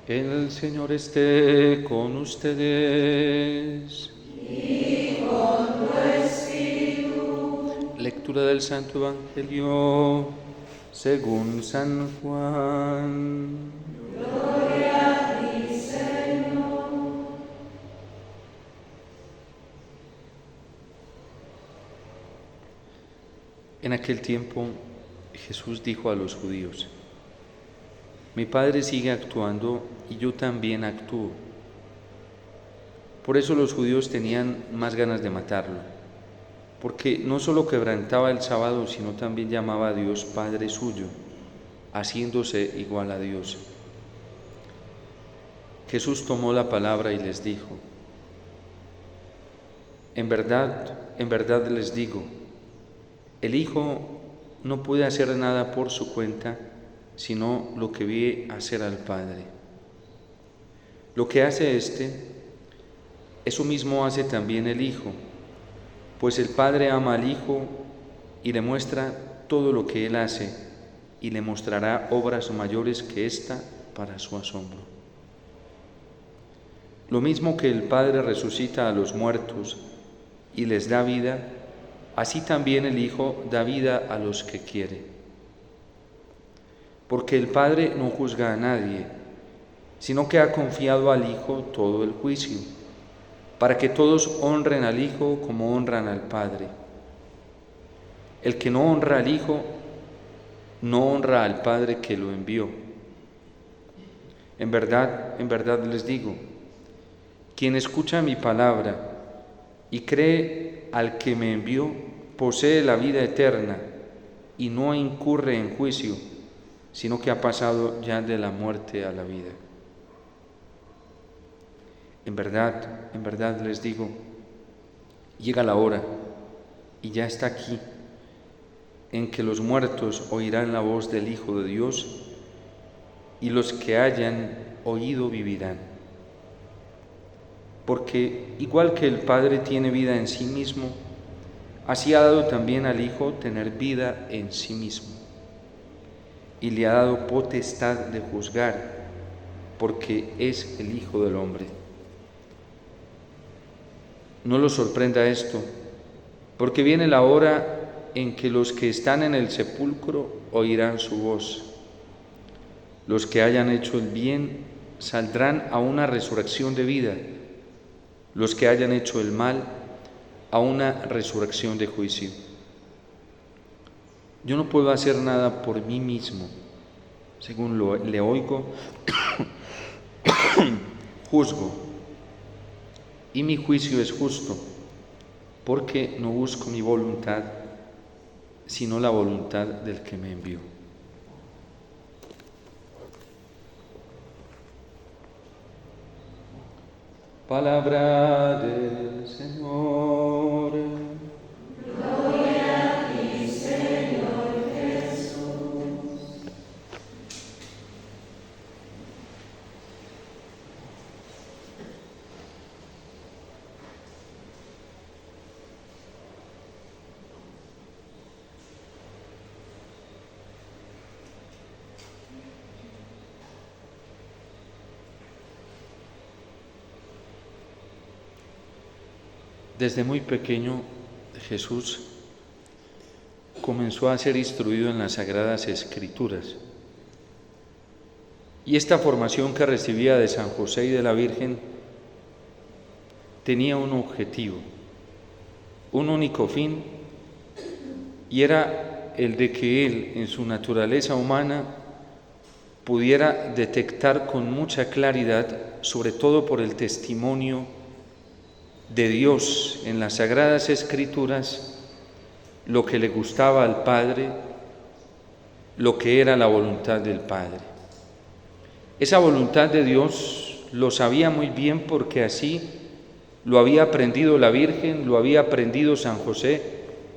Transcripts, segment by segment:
El Señor esté con ustedes. Y con tu espíritu. Lectura del Santo Evangelio según San Juan. Gloria a ti, Señor. En aquel tiempo Jesús dijo a los judíos: Mi Padre sigue actuando y yo también actúo. Por eso los judíos tenían más ganas de matarlo, porque no solo quebrantaba el sábado, sino también llamaba a Dios Padre suyo, haciéndose igual a Dios. Jesús tomó la palabra y les dijo: en verdad les digo, el Hijo no puede hacer nada por su cuenta, sino lo que ve hacer al Padre. Lo que hace éste, eso mismo hace también el Hijo, pues el Padre ama al Hijo y le muestra todo lo que Él hace, y le mostrará obras mayores que ésta para su asombro. Lo mismo que el Padre resucita a los muertos y les da vida, así también el Hijo da vida a los que quiere. Porque el Padre no juzga a nadie, sino que ha confiado al Hijo todo el juicio, para que todos honren al Hijo como honran al Padre. El que no honra al Hijo, no honra al Padre que lo envió. En verdad les digo, quien escucha mi palabra y cree al que me envió, posee la vida eterna y no incurre en juicio, sino que ha pasado ya de la muerte a la vida. En verdad les digo, llega la hora, y ya está aquí, en que los muertos oirán la voz del Hijo de Dios, y los que hayan oído vivirán. Porque igual que el Padre tiene vida en sí mismo, así ha dado también al Hijo tener vida en sí mismo, y le ha dado potestad de juzgar, porque es el Hijo del Hombre. No los sorprenda esto, porque viene la hora en que los que están en el sepulcro oirán su voz. Los que hayan hecho el bien saldrán a una resurrección de vida, los que hayan hecho el mal a una resurrección de juicio. Yo no puedo hacer nada por mí mismo, según le oigo, juzgo. Y mi juicio es justo, porque no busco mi voluntad, sino la voluntad del que me envió. Palabra del Señor. Gloria a ti, Señor Jesús. Desde muy pequeño, Jesús comenzó a ser instruido en las Sagradas Escrituras. Y esta formación que recibía de San José y de la Virgen tenía un objetivo, un único fin, y era el de que él, en su naturaleza humana, pudiera detectar con mucha claridad, sobre todo por el testimonio de Dios en las Sagradas Escrituras, lo que le gustaba al Padre, lo que era la voluntad del Padre. Esa voluntad de Dios lo sabía muy bien, porque así lo había aprendido la Virgen, lo había aprendido San José,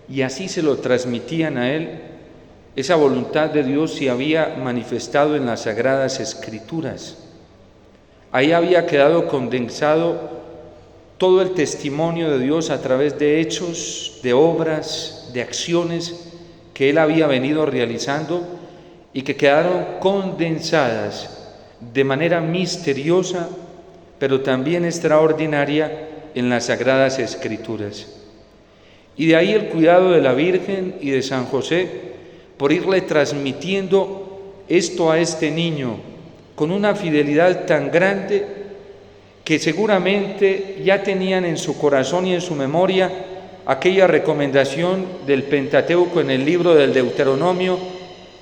y así se lo transmitían a él. Esa voluntad de Dios se había manifestado en las Sagradas Escrituras. Ahí había quedado condensado todo el testimonio de Dios a través de hechos, de obras, de acciones que él había venido realizando y que quedaron condensadas de manera misteriosa, pero también extraordinaria en las Sagradas Escrituras. Y de ahí el cuidado de la Virgen y de San José por irle transmitiendo esto a este niño con una fidelidad tan grande que seguramente ya tenían en su corazón y en su memoria aquella recomendación del Pentateuco en el libro del Deuteronomio,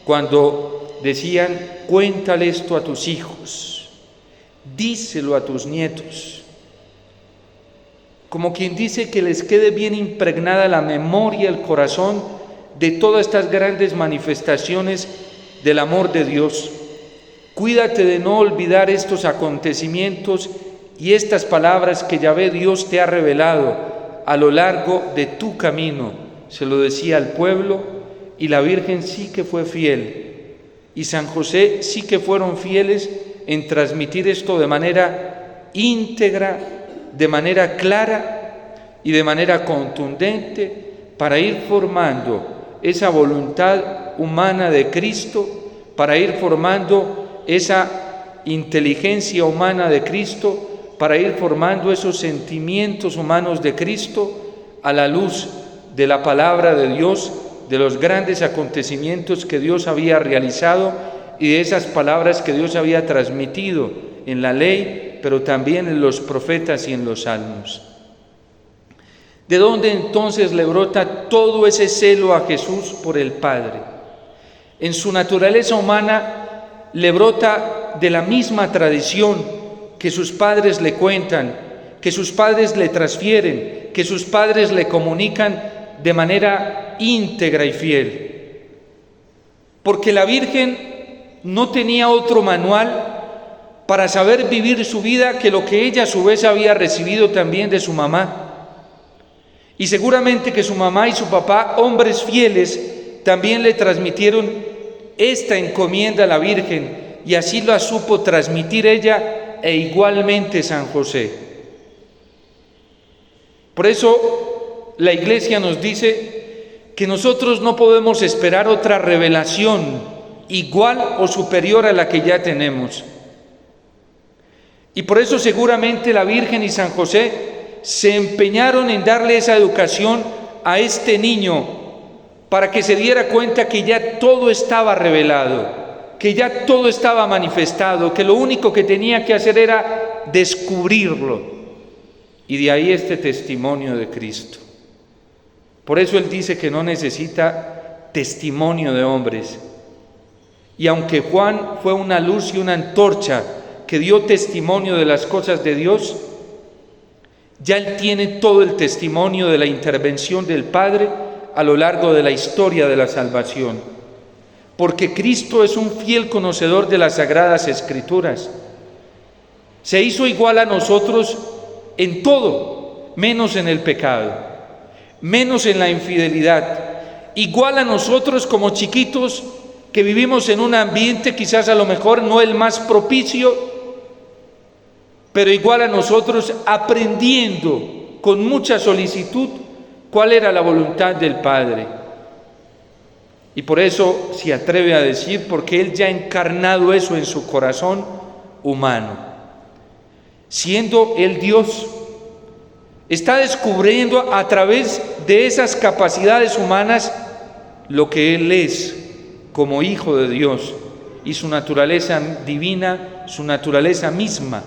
cuando decían: cuéntale esto a tus hijos, díselo a tus nietos. Como quien dice, que les quede bien impregnada la memoria, el corazón, de todas estas grandes manifestaciones del amor de Dios. Cuídate de no olvidar estos acontecimientos y estas palabras que Yahvé Dios te ha revelado a lo largo de tu camino. Se lo decía al pueblo, y la Virgen sí que fue fiel, y San José sí que fueron fieles en transmitir esto de manera íntegra, de manera clara y de manera contundente, para ir formando esa voluntad humana de Cristo, para ir formando esa inteligencia humana de Cristo, para ir formando esos sentimientos humanos de Cristo a la luz de la palabra de Dios, de los grandes acontecimientos que Dios había realizado y de esas palabras que Dios había transmitido en la ley, pero también en los profetas y en los salmos. ¿De dónde entonces le brota todo ese celo a Jesús por el Padre? En su naturaleza humana le brota de la misma tradición que sus padres le cuentan, que sus padres le transfieren, que sus padres le comunican de manera íntegra y fiel. Porque la Virgen no tenía otro manual para saber vivir su vida que lo que ella a su vez había recibido también de su mamá. Y seguramente que su mamá y su papá, hombres fieles, también le transmitieron esta encomienda a la Virgen, y así la supo transmitir ella e igualmente San José. Por eso la Iglesia nos dice que nosotros no podemos esperar otra revelación igual o superior a la que ya tenemos. Y por eso seguramente la Virgen y San José se empeñaron en darle esa educación a este niño para que se diera cuenta que ya todo estaba revelado, que ya todo estaba manifestado, que lo único que tenía que hacer era descubrirlo. Y de ahí este testimonio de Cristo. Por eso Él dice que no necesita testimonio de hombres. Y aunque Juan fue una luz y una antorcha que dio testimonio de las cosas de Dios, ya Él tiene todo el testimonio de la intervención del Padre a lo largo de la historia de la salvación. Porque Cristo es un fiel conocedor de las Sagradas Escrituras. Se hizo igual a nosotros en todo, menos en el pecado, menos en la infidelidad. Igual a nosotros como chiquitos que vivimos en un ambiente quizás a lo mejor no el más propicio, pero igual a nosotros aprendiendo con mucha solicitud cuál era la voluntad del Padre. Y por eso se atreve a decir, porque Él ya ha encarnado eso en su corazón humano. Siendo Él Dios, está descubriendo a través de esas capacidades humanas lo que Él es como Hijo de Dios, y su naturaleza divina, su naturaleza misma,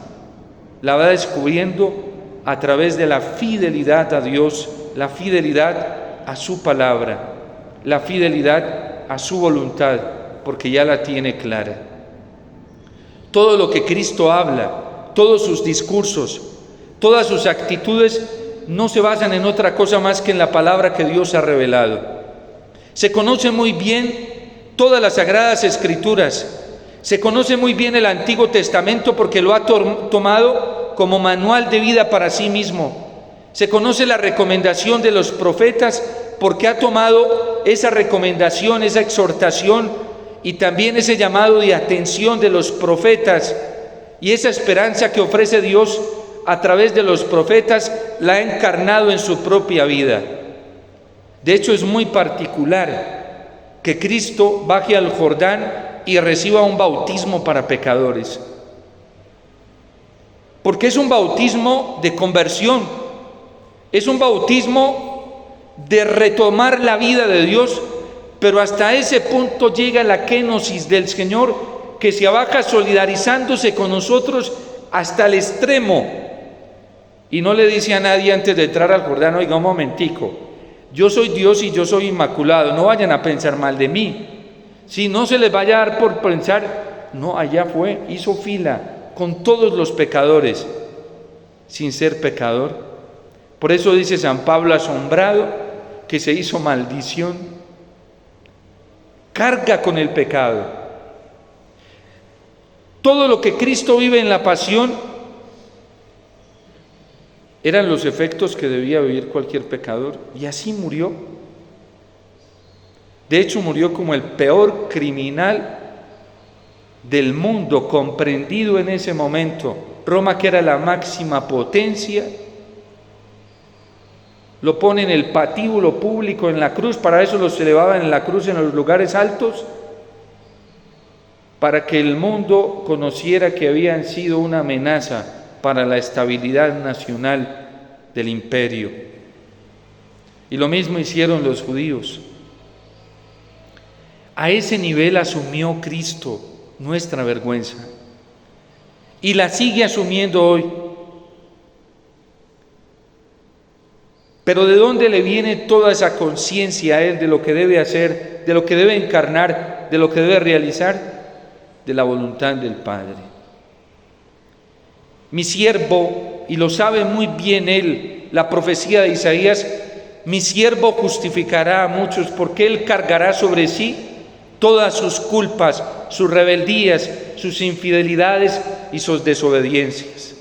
la va descubriendo a través de la fidelidad a Dios, la fidelidad a su palabra, la fidelidad a su voluntad, porque ya la tiene clara. Todo lo que Cristo habla, todos sus discursos, todas sus actitudes no se basan en otra cosa más que en la palabra que Dios ha revelado. Se conoce muy bien todas las Sagradas Escrituras, se conoce muy bien el Antiguo Testamento porque lo ha tomado como manual de vida para sí mismo. Se conoce la recomendación de los profetas porque ha tomado esa recomendación, esa exhortación y también ese llamado de atención de los profetas, y esa esperanza que ofrece Dios a través de los profetas la ha encarnado en su propia vida. De hecho, es muy particular que Cristo baje al Jordán y reciba un bautismo para pecadores. porque es un bautismo de conversión, es un bautismo de retomar la vida de Dios, pero hasta ese punto llega la kénosis del Señor, que se abaja solidarizándose con nosotros hasta el extremo, y no le dice a nadie antes de entrar al Jordán: oiga, un momentico, yo soy Dios y yo soy inmaculado, no vayan a pensar mal de mí. Si no se les vaya a dar por pensar, no, allá fue, hizo fila con todos los pecadores, sin ser pecador. Por eso dice San Pablo, asombrado, que se hizo maldición, carga con el pecado. Todo lo que Cristo vive en la pasión eran los efectos que debía vivir cualquier pecador, y así murió. De hecho, murió como el peor criminal del mundo, comprendido en ese momento. Roma, que era la máxima potencia, lo pone en el patíbulo público, en la cruz. Para eso los elevaban en la cruz en los lugares altos, para que el mundo conociera que habían sido una amenaza para la estabilidad nacional del imperio. Y lo mismo hicieron los judíos. A ese nivel asumió Cristo nuestra vergüenza, y la sigue asumiendo hoy. Pero ¿de dónde le viene toda esa conciencia a Él de lo que debe hacer, de lo que debe encarnar, de lo que debe realizar? De la voluntad del Padre. Mi siervo, y lo sabe muy bien Él, la profecía de Isaías: mi siervo justificará a muchos, porque Él cargará sobre sí todas sus culpas, sus rebeldías, sus infidelidades y sus desobediencias.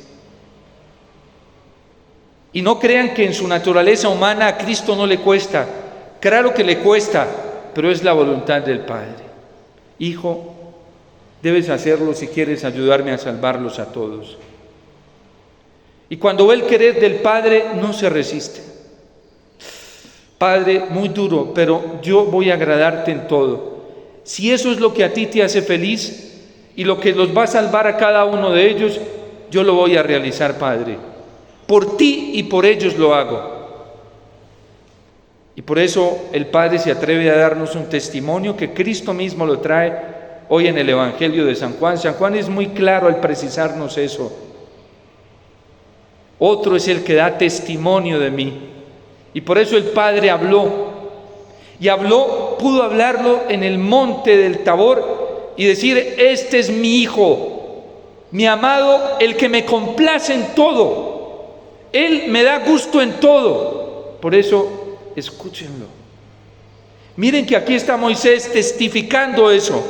Y no crean que en su naturaleza humana a Cristo no le cuesta. Claro que le cuesta, pero es la voluntad del Padre. Hijo, debes hacerlo si quieres ayudarme a salvarlos a todos. Y cuando ve el querer del Padre, no se resiste. Padre, muy duro, pero yo voy a agradarte en todo. Si eso es lo que a ti te hace feliz y lo que los va a salvar a cada uno de ellos, yo lo voy a realizar, Padre. Por ti y por ellos lo hago. Y por eso el Padre se atreve a darnos un testimonio que Cristo mismo lo trae hoy en el Evangelio de San Juan. San Juan es muy claro al precisarnos eso. Otro es el que da testimonio de mí. Y por eso el Padre habló. Y habló, pudo hablarlo en el monte del Tabor y decir: este es mi Hijo, mi amado, el que me complace en todo. Él me da gusto en todo. Por eso, escúchenlo. Miren que aquí está Moisés testificando eso.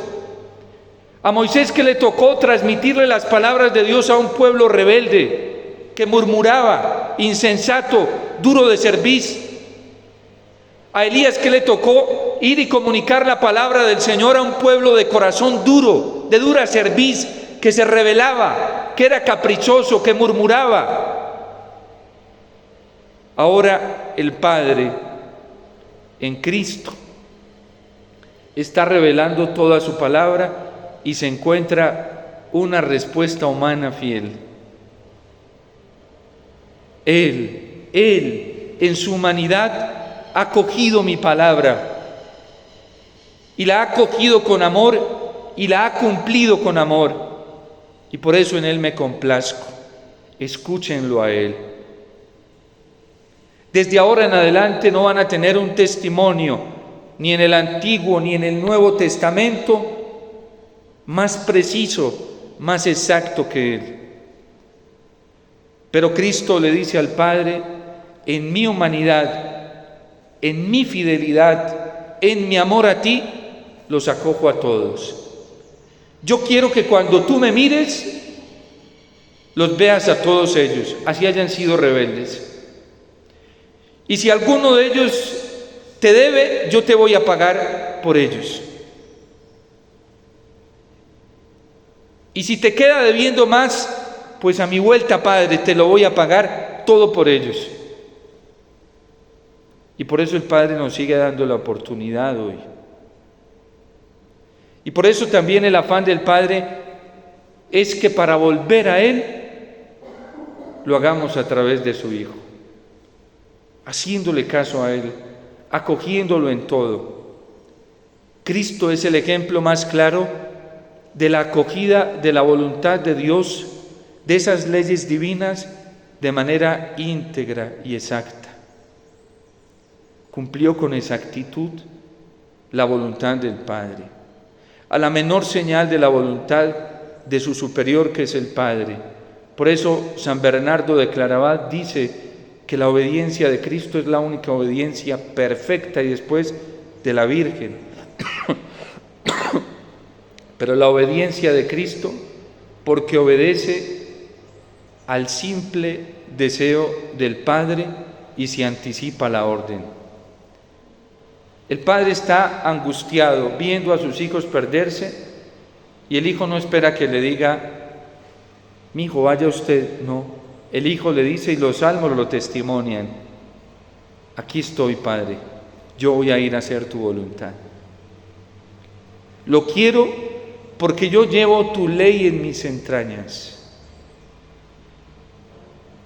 A Moisés, que le tocó transmitirle las palabras de Dios a un pueblo rebelde, que murmuraba, insensato, duro de cerviz. A Elías, que le tocó ir y comunicar la palabra del Señor a un pueblo de corazón duro, de dura cerviz, que se rebelaba, que era caprichoso, que murmuraba. Ahora el Padre, en Cristo, está revelando toda su palabra y se encuentra una respuesta humana fiel. Él, en su humanidad, ha acogido mi palabra y la ha acogido con amor y la ha cumplido con amor, y por eso en Él me complazco. Escúchenlo a Él. Desde ahora en adelante no van a tener un testimonio, ni en el Antiguo ni en el Nuevo Testamento, más preciso, más exacto que Él. Pero Cristo le dice al Padre: en mi humanidad, en mi fidelidad, en mi amor a ti, los acojo a todos. Yo quiero que cuando tú me mires, los veas a todos ellos, así hayan sido rebeldes. Y si alguno de ellos te debe, yo te voy a pagar por ellos. Y si te queda debiendo más, pues a mi vuelta, Padre, te lo voy a pagar todo por ellos. Y por eso el Padre nos sigue dando la oportunidad hoy. Y por eso también el afán del Padre es que para volver a Él lo hagamos a través de su Hijo, haciéndole caso a Él, acogiéndolo en todo. Cristo es el ejemplo más claro de la acogida de la voluntad de Dios, de esas leyes divinas, de manera íntegra y exacta. Cumplió con exactitud la voluntad del Padre, a la menor señal de la voluntad de su superior, que es el Padre. Por eso San Bernardo de Claraval dice que la obediencia de Cristo es la única obediencia perfecta, y después de la Virgen. Pero la obediencia de Cristo, porque obedece al simple deseo del Padre y se anticipa a la orden. El Padre está angustiado viendo a sus hijos perderse, y el Hijo no espera que le diga: mi hijo, vaya usted. No, el Hijo le dice, y los salmos lo testimonian: aquí estoy, Padre, yo voy a ir a hacer tu voluntad. Lo quiero porque yo llevo tu ley en mis entrañas,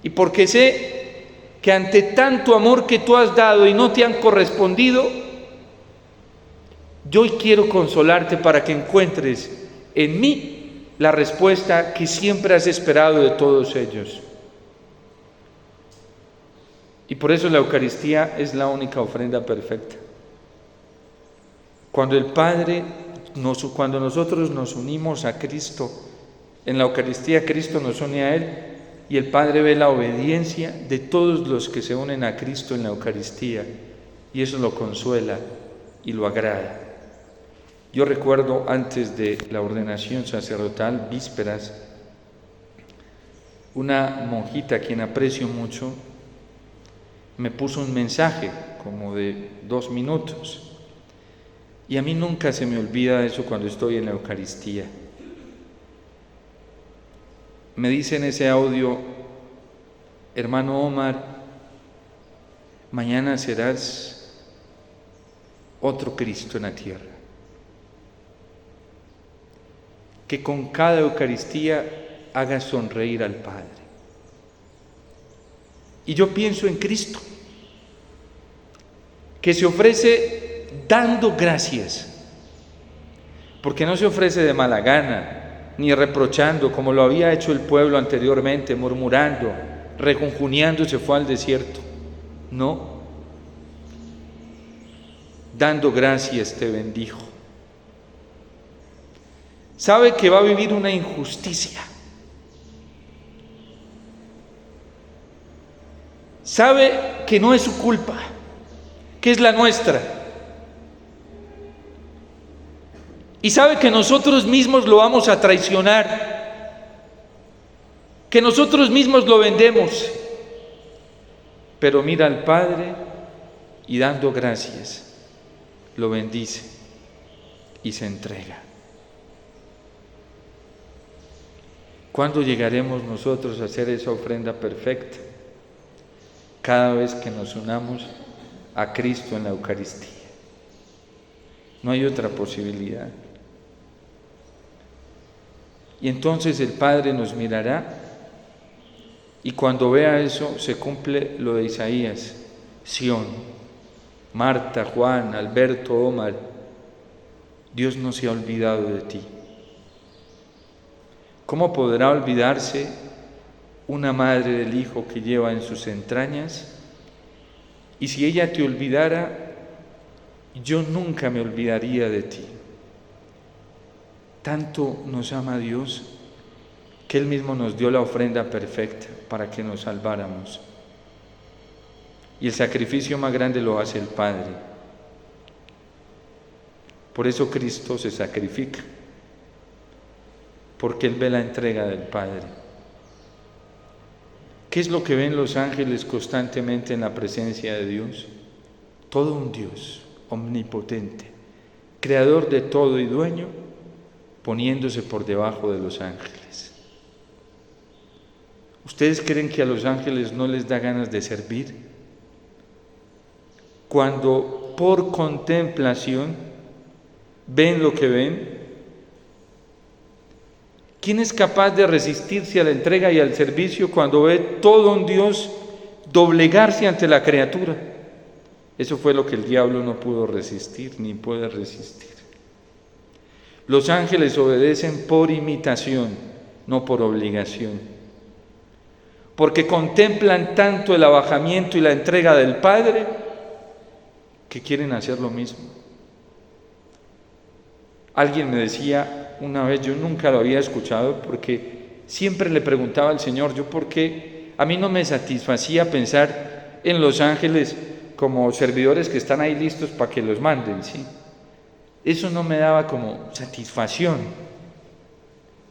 y porque sé que ante tanto amor que tú has dado y no te han correspondido, yo hoy quiero consolarte para que encuentres en mí la respuesta que siempre has esperado de todos ellos. Y por eso la Eucaristía es la única ofrenda perfecta. Cuando nosotros nos unimos a Cristo, en la Eucaristía Cristo nos une a Él, y el Padre ve la obediencia de todos los que se unen a Cristo en la Eucaristía, y eso lo consuela y lo agrada. Yo recuerdo, antes de la ordenación sacerdotal, vísperas, una monjita a quien aprecio mucho me puso un mensaje como de 2 minutos, y a mí nunca se me olvida eso cuando estoy en la Eucaristía. Me dice en ese audio: hermano Omar, mañana serás otro Cristo en la tierra. Que con cada Eucaristía hagas sonreír al Padre. Y yo pienso en Cristo, que se ofrece dando gracias, porque no se ofrece de mala gana, ni reprochando, como lo había hecho el pueblo anteriormente, murmurando, reconjuneando, se fue al desierto. No, dando gracias te bendijo. Sabe que va a vivir una injusticia. Sabe que no es su culpa, que es la nuestra. Y sabe que nosotros mismos lo vamos a traicionar, que nosotros mismos lo vendemos. Pero mira al Padre y, dando gracias, lo bendice y se entrega. ¿Cuándo llegaremos nosotros a hacer esa ofrenda perfecta? Cada vez que nos unamos a Cristo en la Eucaristía. No hay otra posibilidad. Y entonces el Padre nos mirará, y cuando vea eso se cumple lo de Isaías: Sión, Marta, Juan, Alberto, Omar, Dios no se ha olvidado de ti. ¿Cómo podrá olvidarse una madre del Hijo que lleva en sus entrañas? Y si ella te olvidara, yo nunca me olvidaría de ti. Tanto nos ama Dios que Él mismo nos dio la ofrenda perfecta para que nos salváramos. Y el sacrificio más grande lo hace el Padre. Por eso Cristo se sacrifica, porque Él ve la entrega del Padre. ¿Qué es lo que ven los ángeles constantemente en la presencia de Dios? Todo un Dios omnipotente, creador de todo y dueño, poniéndose por debajo de los ángeles. ¿Ustedes creen que a los ángeles no les da ganas de servir? Cuando por contemplación ven lo que ven, ¿Quién es capaz de resistirse a la entrega y al servicio cuando ve todo un Dios doblegarse ante la criatura? Eso fue lo que el diablo no pudo resistir, ni puede resistir. Los ángeles obedecen por imitación, no por obligación, porque contemplan tanto el abajamiento y la entrega del Padre que quieren hacer lo mismo. Alguien me decía una vez, yo nunca lo había escuchado, porque siempre le preguntaba al Señor, yo por qué, a mí no me satisfacía pensar en los ángeles como servidores que están ahí listos para que los manden, ¿sí? Eso no me daba como satisfacción.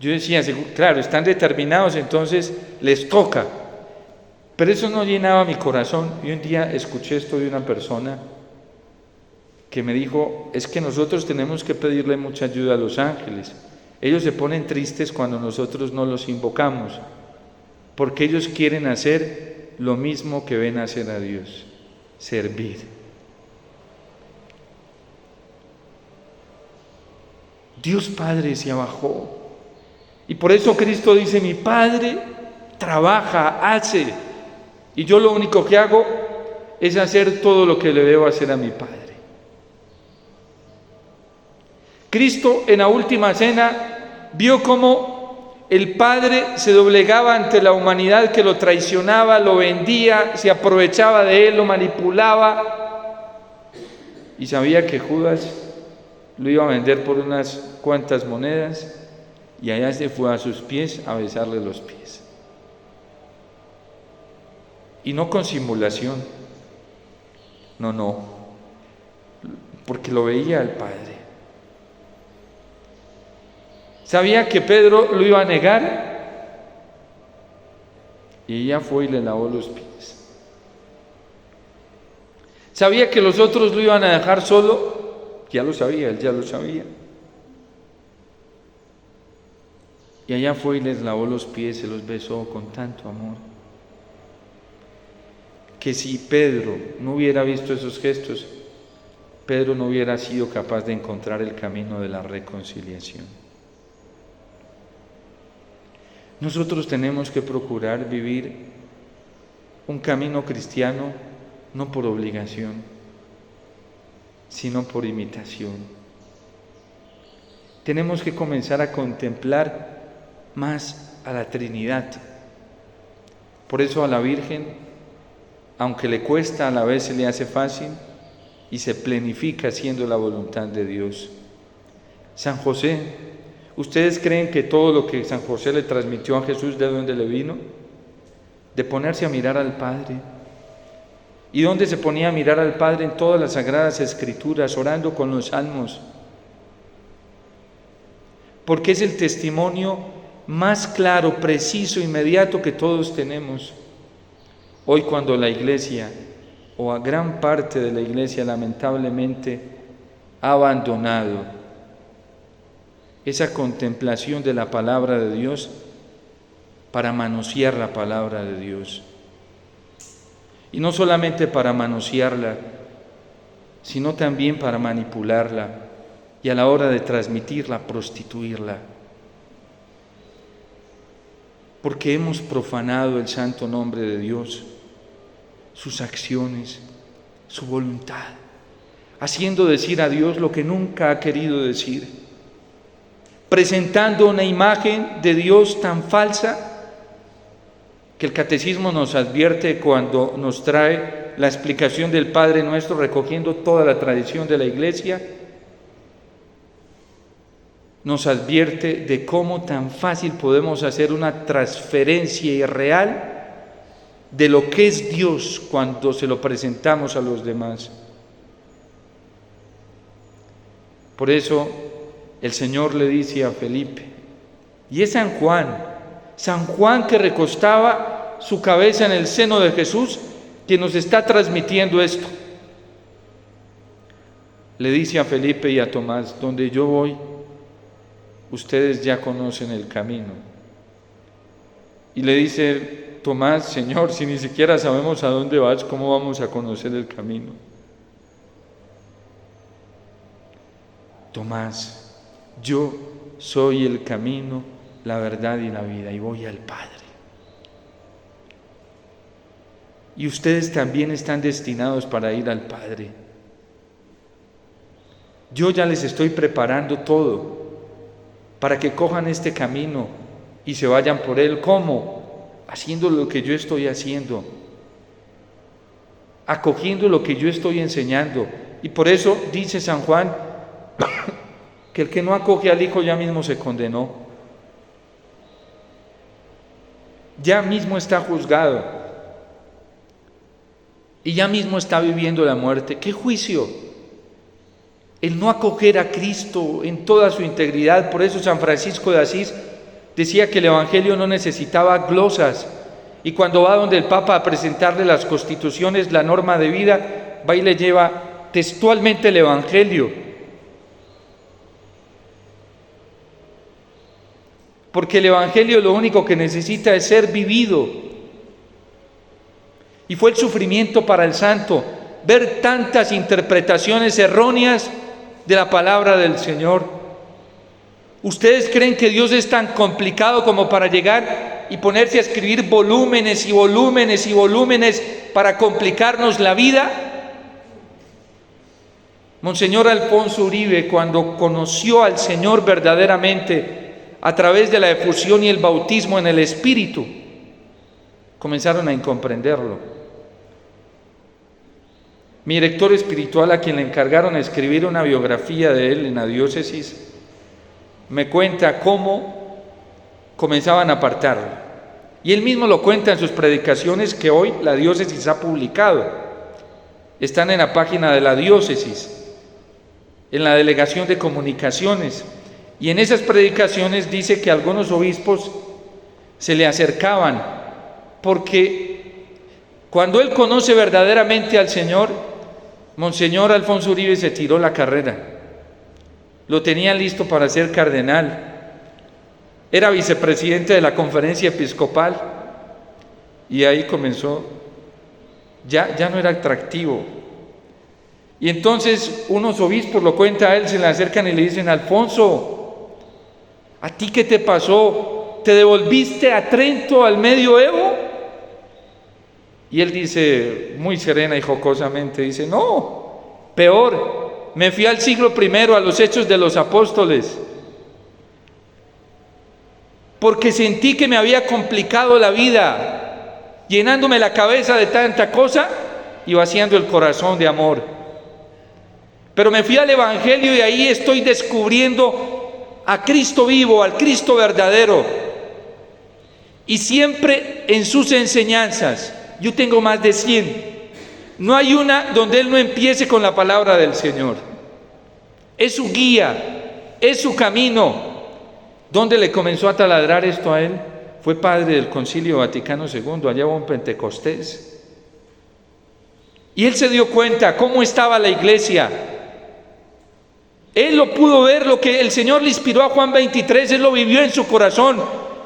Yo decía, claro, están determinados, entonces les toca. Pero eso no llenaba mi corazón. Y un día escuché esto de una persona que me dijo, es que nosotros tenemos que pedirle mucha ayuda a los ángeles. Ellos se ponen tristes cuando nosotros no los invocamos, porque ellos quieren hacer lo mismo que ven hacer a Dios, servir. Dios Padre se abajó. Y por eso Cristo dice, mi Padre trabaja, hace, y yo lo único que hago es hacer todo lo que le debo hacer a mi Padre. Cristo en la última cena vio cómo el Padre se doblegaba ante la humanidad que lo traicionaba, lo vendía, se aprovechaba de él, lo manipulaba, y sabía que Judas lo iba a vender por unas cuantas monedas, y allá se fue a sus pies a besarle los pies. Y no con simulación, no, porque lo veía al Padre. Sabía que Pedro lo iba a negar, y ella fue y le lavó los pies. Sabía que los otros lo iban a dejar solo, ya lo sabía, él ya lo sabía. Y allá fue y les lavó los pies, se los besó con tanto amor, que si Pedro no hubiera visto esos gestos, Pedro no hubiera sido capaz de encontrar el camino de la reconciliación. Nosotros tenemos que procurar vivir un camino cristiano no por obligación, sino por imitación. Tenemos que comenzar a contemplar más a la Trinidad. Por eso a la Virgen, aunque le cuesta, a la vez se le hace fácil y se plenifica haciendo la voluntad de Dios. San José, ¿ustedes creen que todo lo que San José le transmitió a Jesús, de dónde le vino? De ponerse a mirar al Padre. ¿Y dónde se ponía a mirar al Padre? En todas las Sagradas Escrituras, orando con los salmos. Porque es el testimonio más claro, preciso, inmediato que todos tenemos. Hoy, cuando la Iglesia, o a gran parte de la Iglesia, lamentablemente ha abandonado esa contemplación de la palabra de Dios para manosear la palabra de Dios. Y no solamente para manosearla, sino también para manipularla y a la hora de transmitirla, prostituirla. Porque hemos profanado el santo nombre de Dios, sus acciones, su voluntad, haciendo decir a Dios lo que nunca ha querido decir, presentando una imagen de Dios tan falsa que el Catecismo nos advierte cuando nos trae la explicación del Padre Nuestro, recogiendo toda la tradición de la Iglesia, nos advierte de cómo tan fácil podemos hacer una transferencia irreal de lo que es Dios cuando se lo presentamos a los demás. Por eso el Señor le dice a Felipe, y es San Juan que recostaba su cabeza en el seno de Jesús, quien nos está transmitiendo esto. Le dice a Felipe y a Tomás, donde yo voy, ustedes ya conocen el camino. Y le dice Tomás, Señor, si ni siquiera sabemos a dónde vas, ¿cómo vamos a conocer el camino? Tomás, yo soy el camino, la verdad y la vida, y voy al Padre. Y ustedes también están destinados para ir al Padre. Yo ya les estoy preparando todo para que cojan este camino y se vayan por él. ¿Cómo? Haciendo lo que yo estoy haciendo, acogiendo lo que yo estoy enseñando. Y por eso dice San Juan que el que no acoge al Hijo ya mismo se condenó, ya mismo está juzgado y ya mismo está viviendo la muerte. ¡Qué juicio! El no acoger a Cristo en toda su integridad. Por eso San Francisco de Asís decía que el Evangelio no necesitaba glosas, y cuando va donde el Papa a presentarle las constituciones, la norma de vida, va y le lleva textualmente el Evangelio. Porque el Evangelio lo único que necesita es ser vivido. Y fue el sufrimiento para el santo ver tantas interpretaciones erróneas de la palabra del Señor. ¿Ustedes creen que Dios es tan complicado como para llegar y ponerse a escribir volúmenes y volúmenes y volúmenes para complicarnos la vida? Monseñor Alfonso Uribe, cuando conoció al Señor verdaderamente a través de la efusión y el bautismo en el Espíritu, comenzaron a incomprenderlo. Mi director espiritual, a quien le encargaron escribir una biografía de él en la diócesis, me cuenta cómo comenzaban a apartarlo. Y él mismo lo cuenta en sus predicaciones que hoy la diócesis ha publicado. Están en la página de la diócesis, en la delegación de comunicaciones. Y en esas predicaciones dice que algunos obispos se le acercaban, porque cuando él conoce verdaderamente al Señor, Monseñor Alfonso Uribe se tiró la carrera. Lo tenían listo para ser cardenal. Era vicepresidente de la conferencia episcopal. Y ahí comenzó. Ya no era atractivo. Y entonces unos obispos, lo cuenta a él, se le acercan y le dicen: Alfonso, ¿a ti qué te pasó? ¿Te devolviste a Trento, al medioevo? Y él dice, muy serena y jocosamente, dice: no, peor, me fui al siglo I, a los Hechos de los Apóstoles, porque sentí que me había complicado la vida, llenándome la cabeza de tanta cosa y vaciando el corazón de amor. Pero me fui al Evangelio y ahí estoy descubriendo a Cristo vivo, al Cristo verdadero. Y siempre en sus enseñanzas, yo tengo más de 100, no hay una donde él no empiece con la palabra del Señor. Es su guía, es su camino. ¿Dónde le comenzó a taladrar esto a él? Fue padre del Concilio Vaticano II, allá hubo un Pentecostés. Y él se dio cuenta cómo estaba la iglesia. Él lo pudo ver, lo que el Señor le inspiró a Juan 23, él lo vivió en su corazón.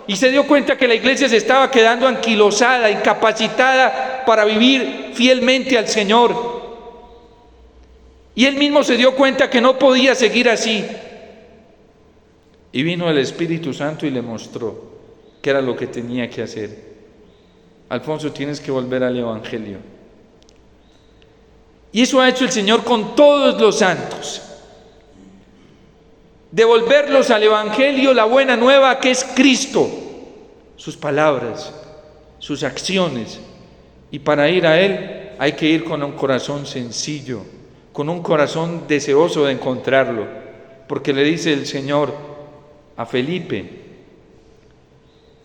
Y se dio cuenta que la iglesia se estaba quedando anquilosada, incapacitada para vivir fielmente al Señor. Y él mismo se dio cuenta que no podía seguir así. Y vino el Espíritu Santo y le mostró qué era lo que tenía que hacer. Alfonso, tienes que volver al Evangelio. Y eso ha hecho el Señor con todos los santos. Devolverlos al Evangelio, la buena nueva que es Cristo, sus palabras, sus acciones. Y para ir a Él hay que ir con un corazón sencillo, con un corazón deseoso de encontrarlo, porque le dice el Señor a Felipe.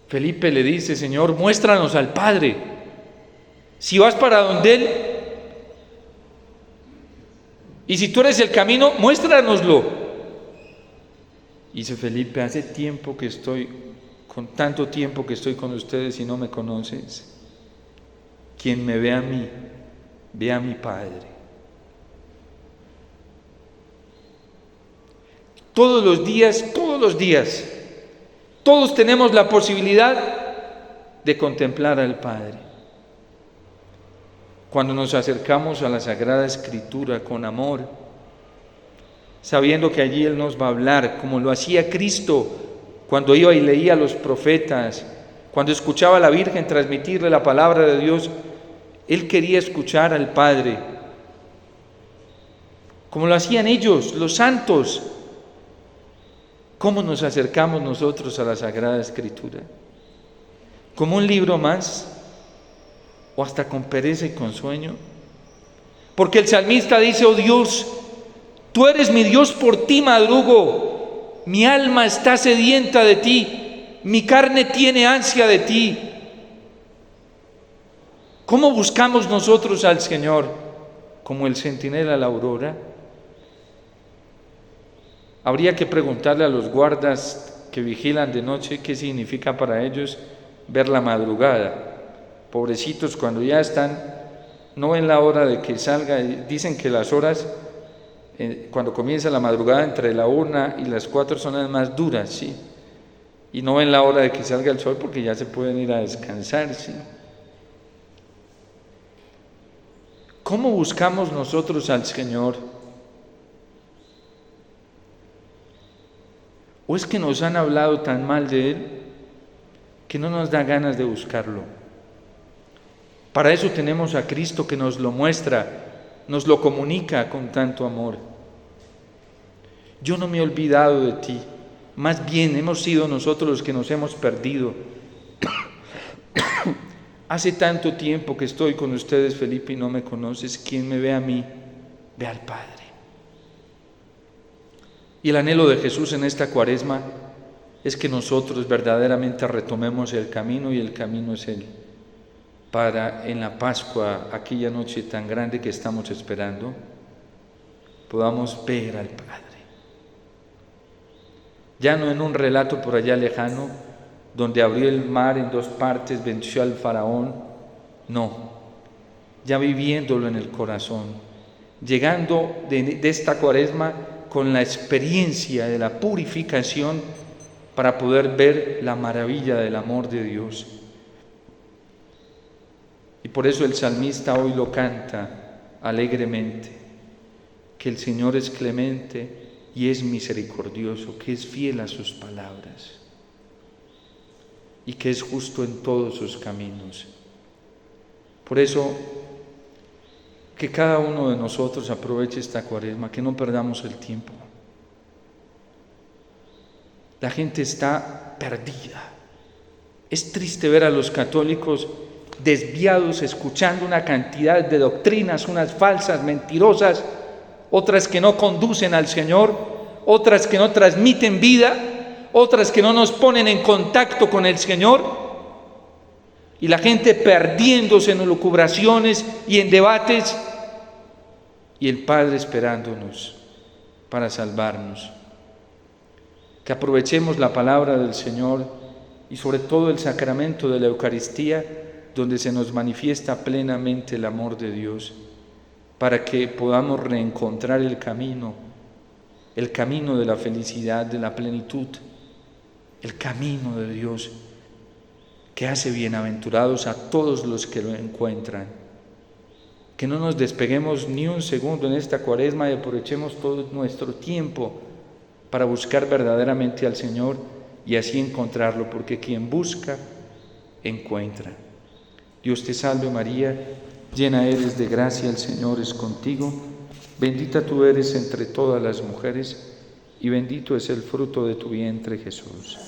Felipe le dice: Señor, muéstranos al Padre. Si vas para donde Él, y si tú eres el camino, muéstranoslo. Dice Felipe: hace tiempo que estoy, con tanto tiempo que estoy con ustedes y no me conoces. Quien me ve a mí, ve a mi Padre. Todos los días, todos tenemos la posibilidad de contemplar al Padre. Cuando nos acercamos a la Sagrada Escritura con amor, sabiendo que allí Él nos va a hablar, como lo hacía Cristo cuando iba y leía a los profetas, cuando escuchaba a la Virgen transmitirle la palabra de Dios, él quería escuchar al Padre, como lo hacían ellos, los santos. ¿Cómo nos acercamos nosotros a la Sagrada Escritura? ¿Como un libro más? ¿O hasta con pereza y con sueño? Porque el salmista dice: oh Dios, tú eres mi Dios, por ti madrugo, mi alma está sedienta de ti, mi carne tiene ansia de ti. ¿Cómo buscamos nosotros al Señor? ¿Como el centinela a la aurora? Habría que preguntarle a los guardas que vigilan de noche qué significa para ellos ver la madrugada. Pobrecitos, cuando ya están, no ven la hora de que salga. Dicen que las horas, cuando comienza la madrugada, entre la 1 y las 4 son las más duras, ¿sí? Y no ven la hora de que salga el sol porque ya se pueden ir a descansar, ¿sí? ¿Cómo buscamos nosotros al Señor? ¿O es que nos han hablado tan mal de Él que no nos da ganas de buscarlo? Para eso tenemos a Cristo, que nos lo muestra, nos lo comunica con tanto amor. Yo no me he olvidado de ti, más bien hemos sido nosotros los que nos hemos perdido. Hace tanto tiempo que estoy con ustedes, Felipe, y no me conoces. Quien me ve a mí, ve al Padre. Y el anhelo de Jesús en esta Cuaresma es que nosotros verdaderamente retomemos el camino, y el camino es Él, para en la Pascua, aquella noche tan grande que estamos esperando, podamos ver al Padre. Ya no en un relato por allá lejano, donde abrió el mar en 2 partes, venció al faraón, no, ya viviéndolo en el corazón, llegando de esta Cuaresma con la experiencia de la purificación para poder ver la maravilla del amor de Dios. Y por eso el salmista hoy lo canta alegremente, que el Señor es clemente y es misericordioso, que es fiel a sus palabras y que es justo en todos sus caminos. Por eso, que cada uno de nosotros aproveche esta Cuaresma, que no perdamos el tiempo. La gente está perdida. Es triste ver a los católicos desviados, escuchando una cantidad de doctrinas, unas falsas, mentirosas, otras que no conducen al Señor, otras que no transmiten vida, otras que no nos ponen en contacto con el Señor, y la gente perdiéndose en elucubraciones y en debates, y el Padre esperándonos para salvarnos. Que aprovechemos la palabra del Señor y sobre todo el sacramento de la Eucaristía, donde se nos manifiesta plenamente el amor de Dios, para que podamos reencontrar el camino de la felicidad, de la plenitud, el camino de Dios, que hace bienaventurados a todos los que lo encuentran. Que no nos despeguemos ni un segundo en esta Cuaresma y aprovechemos todo nuestro tiempo para buscar verdaderamente al Señor y así encontrarlo, porque quien busca, encuentra. Dios te salve María, llena eres de gracia, el Señor es contigo, bendita tú eres entre todas las mujeres y bendito es el fruto de tu vientre, Jesús.